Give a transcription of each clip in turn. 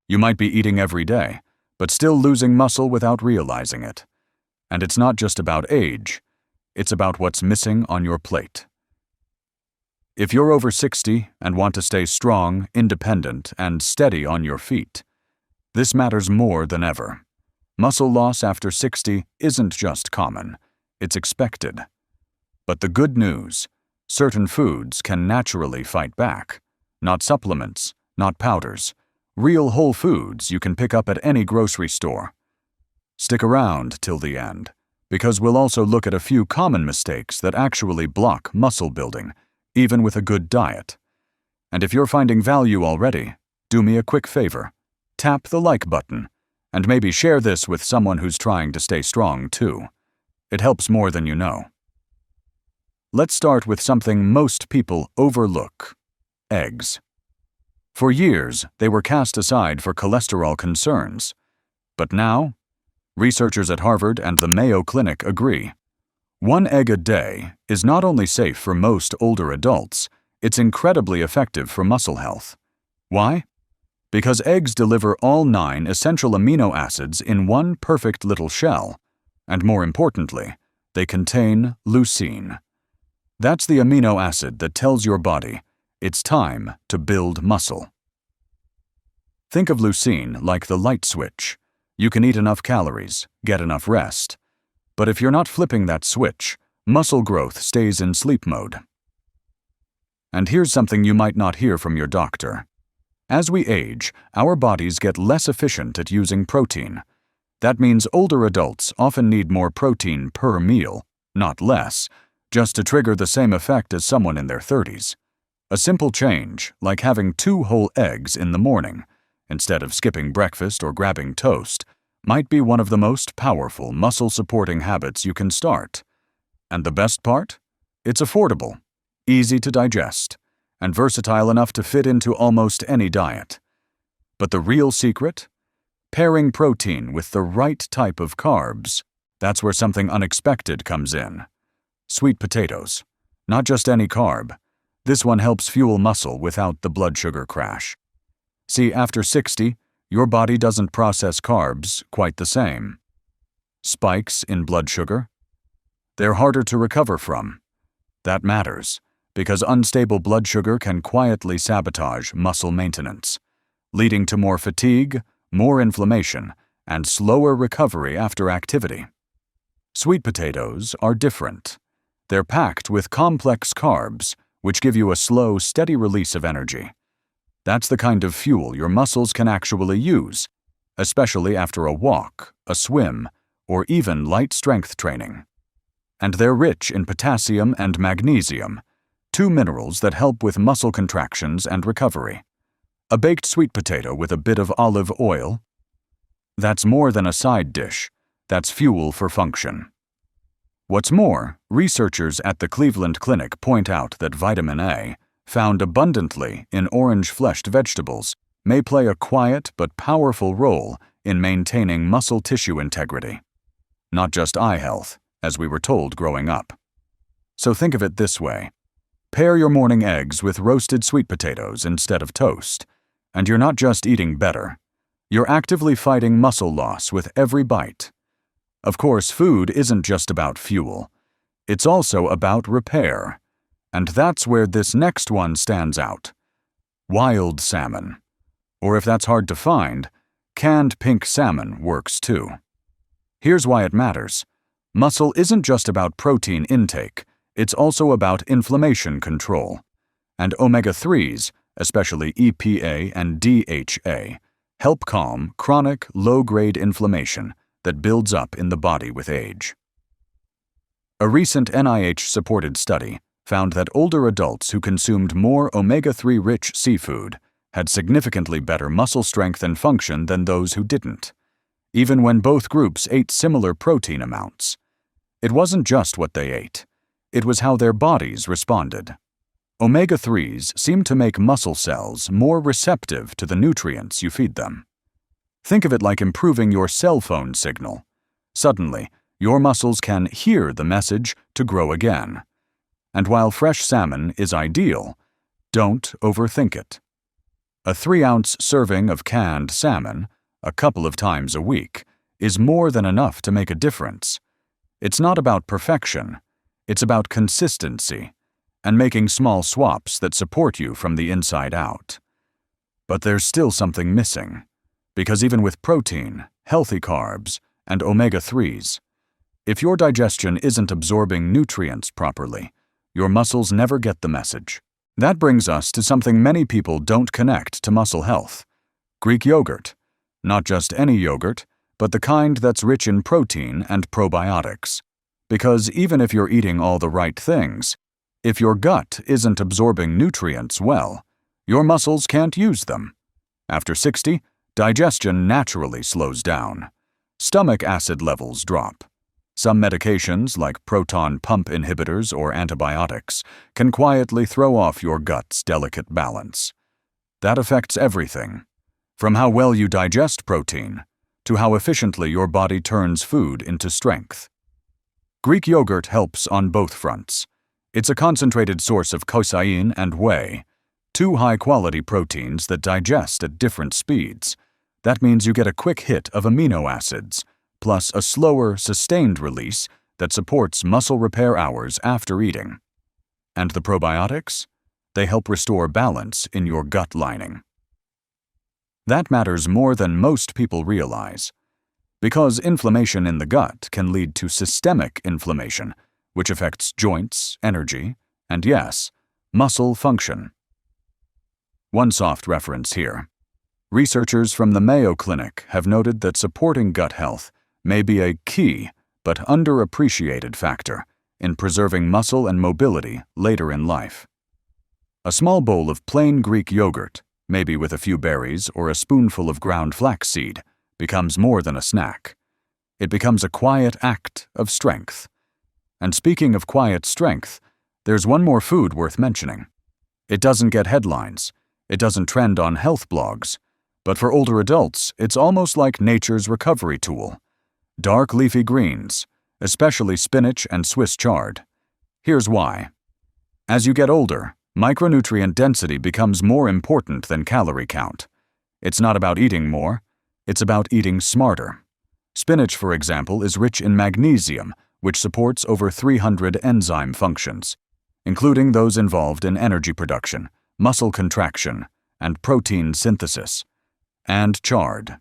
You might be eating every day, but still losing muscle without realizing it. And it's not just about age, it's about what's missing on your plate. If you're over 60 and want to stay strong, independent, and steady on your feet, this matters more than ever. Muscle loss after 60 isn't just common, it's expected. But the good news, certain foods can naturally fight back. Not supplements, not powders. Real whole foods you can pick up at any grocery store. Stick around till the end, because we'll also look at a few common mistakes that actually block muscle building, even with a good diet. And if you're finding value already, do me a quick favor. Tap the like button, and maybe share this with someone who's trying to stay strong too. It helps more than you know. Let's start with something most people overlook: eggs. For years, they were cast aside for cholesterol concerns. But now, researchers at Harvard and the Mayo Clinic agree. 1 egg a day is not only safe for most older adults, it's incredibly effective for muscle health. Why? Because eggs deliver all 9 essential amino acids in one perfect little shell. And more importantly, they contain leucine. That's the amino acid that tells your body it's time to build muscle. Think of leucine like the light switch. You can eat enough calories, get enough rest. But if you're not flipping that switch, muscle growth stays in sleep mode. And here's something you might not hear from your doctor. As we age, our bodies get less efficient at using protein. That means older adults often need more protein per meal, not less, just to trigger the same effect as someone in their 30s. A simple change, like having 2 whole eggs in the morning, instead of skipping breakfast or grabbing toast, might be one of the most powerful muscle-supporting habits you can start. And the best part? It's affordable, easy to digest, and versatile enough to fit into almost any diet. But the real secret? Pairing protein with the right type of carbs. That's where something unexpected comes in. Sweet potatoes. Not just any carb. This one helps fuel muscle without the blood sugar crash. See, after 60, your body doesn't process carbs quite the same. Spikes in blood sugar? They're harder to recover from. That matters, because unstable blood sugar can quietly sabotage muscle maintenance, leading to more fatigue, more inflammation, and slower recovery after activity. Sweet potatoes are different. They're packed with complex carbs, which give you a slow, steady release of energy. That's the kind of fuel your muscles can actually use, especially after a walk, a swim, or even light strength training. And they're rich in potassium and magnesium, 2 minerals that help with muscle contractions and recovery. A baked sweet potato with a bit of olive oil? That's more than a side dish. That's fuel for function. What's more, researchers at the Cleveland Clinic point out that vitamin A, found abundantly in orange-fleshed vegetables, may play a quiet but powerful role in maintaining muscle tissue integrity. Not just eye health, as we were told growing up. So think of it this way. Pair your morning eggs with roasted sweet potatoes instead of toast, and you're not just eating better. You're actively fighting muscle loss with every bite. Of course, food isn't just about fuel. It's also about repair. And that's where this next one stands out. Wild salmon. Or if that's hard to find, canned pink salmon works too. Here's why it matters. Muscle isn't just about protein intake, it's also about inflammation control. And omega-3s, especially EPA and DHA, help calm chronic, low-grade inflammation that builds up in the body with age. A recent NIH-supported study found that older adults who consumed more omega-3-rich seafood had significantly better muscle strength and function than those who didn't, even when both groups ate similar protein amounts. It wasn't just what they ate, it was how their bodies responded. Omega-3s seem to make muscle cells more receptive to the nutrients you feed them. Think of it like improving your cell phone signal. Suddenly, your muscles can hear the message to grow again. And while fresh salmon is ideal, don't overthink it. A 3-ounce serving of canned salmon, a couple of times a week, is more than enough to make a difference. It's not about perfection, it's about consistency and making small swaps that support you from the inside out. But there's still something missing, because even with protein, healthy carbs, and omega-3s, if your digestion isn't absorbing nutrients properly, your muscles never get the message. That brings us to something many people don't connect to muscle health: Greek yogurt. Not just any yogurt, but the kind that's rich in protein and probiotics. Because even if you're eating all the right things, if your gut isn't absorbing nutrients well, your muscles can't use them. After 60, digestion naturally slows down. Stomach acid levels drop. Some medications, like proton pump inhibitors or antibiotics, can quietly throw off your gut's delicate balance. That affects everything, from how well you digest protein to how efficiently your body turns food into strength. Greek yogurt helps on both fronts. It's a concentrated source of casein and whey, two high-quality proteins that digest at different speeds. That means you get a quick hit of amino acids, plus a slower, sustained release that supports muscle repair hours after eating. And the probiotics? They help restore balance in your gut lining. That matters more than most people realize, because inflammation in the gut can lead to systemic inflammation, which affects joints, energy, and yes, muscle function. One soft reference here. Researchers from the Mayo Clinic have noted that supporting gut health may be a key but underappreciated factor in preserving muscle and mobility later in life. A small bowl of plain Greek yogurt, maybe with a few berries or a spoonful of ground flaxseed, becomes more than a snack. It becomes a quiet act of strength. And speaking of quiet strength, there's one more food worth mentioning. It doesn't get headlines. It doesn't trend on health blogs. But for older adults, it's almost like nature's recovery tool. Dark leafy greens, especially spinach and Swiss chard. Here's why. As you get older, micronutrient density becomes more important than calorie count. It's not about eating more, it's about eating smarter. Spinach, for example, is rich in magnesium, which supports over 300 enzyme functions, including those involved in energy production, muscle contraction, and protein synthesis. And chard.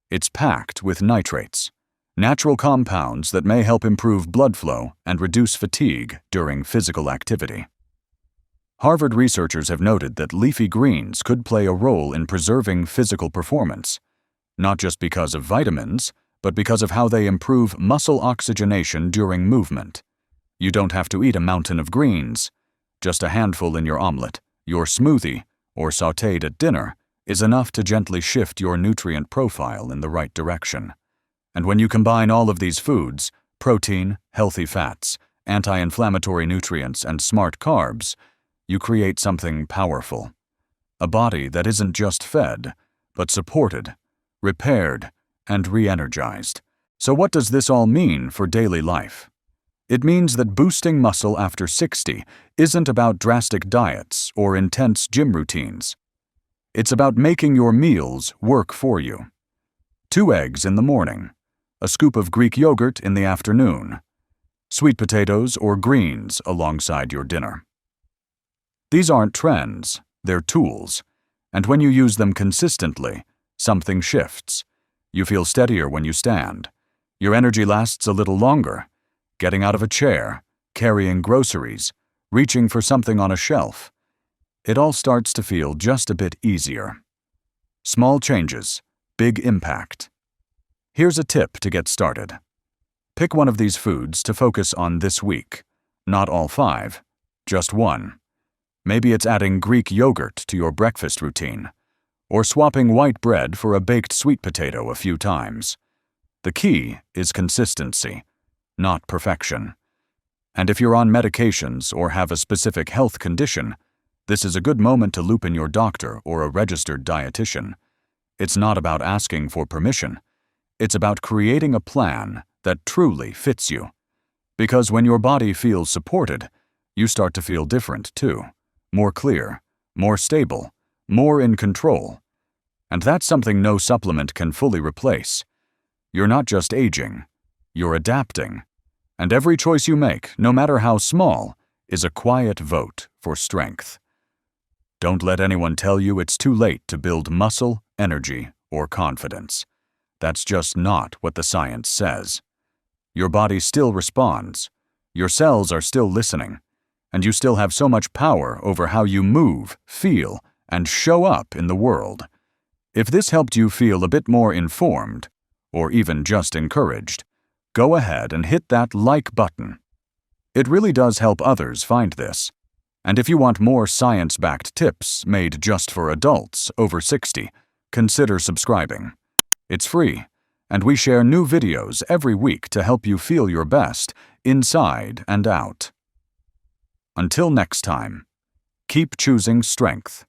It's packed with nitrates, natural compounds that may help improve blood flow and reduce fatigue during physical activity. Harvard researchers have noted that leafy greens could play a role in preserving physical performance, not just because of vitamins, but because of how they improve muscle oxygenation during movement. You don't have to eat a mountain of greens. Just a handful in your omelet, your smoothie, or sautéed at dinner is enough to gently shift your nutrient profile in the right direction. And when you combine all of these foods, protein, healthy fats, anti-inflammatory nutrients, and smart carbs, you create something powerful. A body that isn't just fed, but supported, repaired, and re-energized. So what does this all mean for daily life? It means that boosting muscle after 60 isn't about drastic diets or intense gym routines. It's about making your meals work for you. 2 eggs in the morning, a scoop of Greek yogurt in the afternoon, sweet potatoes or greens alongside your dinner. These aren't trends, they're tools, and when you use them consistently, something shifts. You feel steadier when you stand. Your energy lasts a little longer. Getting out of a chair, carrying groceries, reaching for something on a shelf. It all starts to feel just a bit easier. Small changes, big impact. Here's a tip to get started. Pick one of these foods to focus on this week. Not all 5, just one. Maybe it's adding Greek yogurt to your breakfast routine, or swapping white bread for a baked sweet potato a few times. The key is consistency, not perfection. And if you're on medications or have a specific health condition, this is a good moment to loop in your doctor or a registered dietitian. It's not about asking for permission. It's about creating a plan that truly fits you. Because when your body feels supported, you start to feel different too. More clear, more stable, more in control. And that's something no supplement can fully replace. You're not just aging, you're adapting. And every choice you make, no matter how small, is a quiet vote for strength. Don't let anyone tell you it's too late to build muscle, energy, or confidence. That's just not what the science says. Your body still responds, your cells are still listening, and you still have so much power over how you move, feel, and show up in the world. If this helped you feel a bit more informed, or even just encouraged, go ahead and hit that like button. It really does help others find this. And if you want more science-backed tips made just for adults over 60, consider subscribing. It's free, and we share new videos every week to help you feel your best, inside and out. Until next time, keep choosing strength.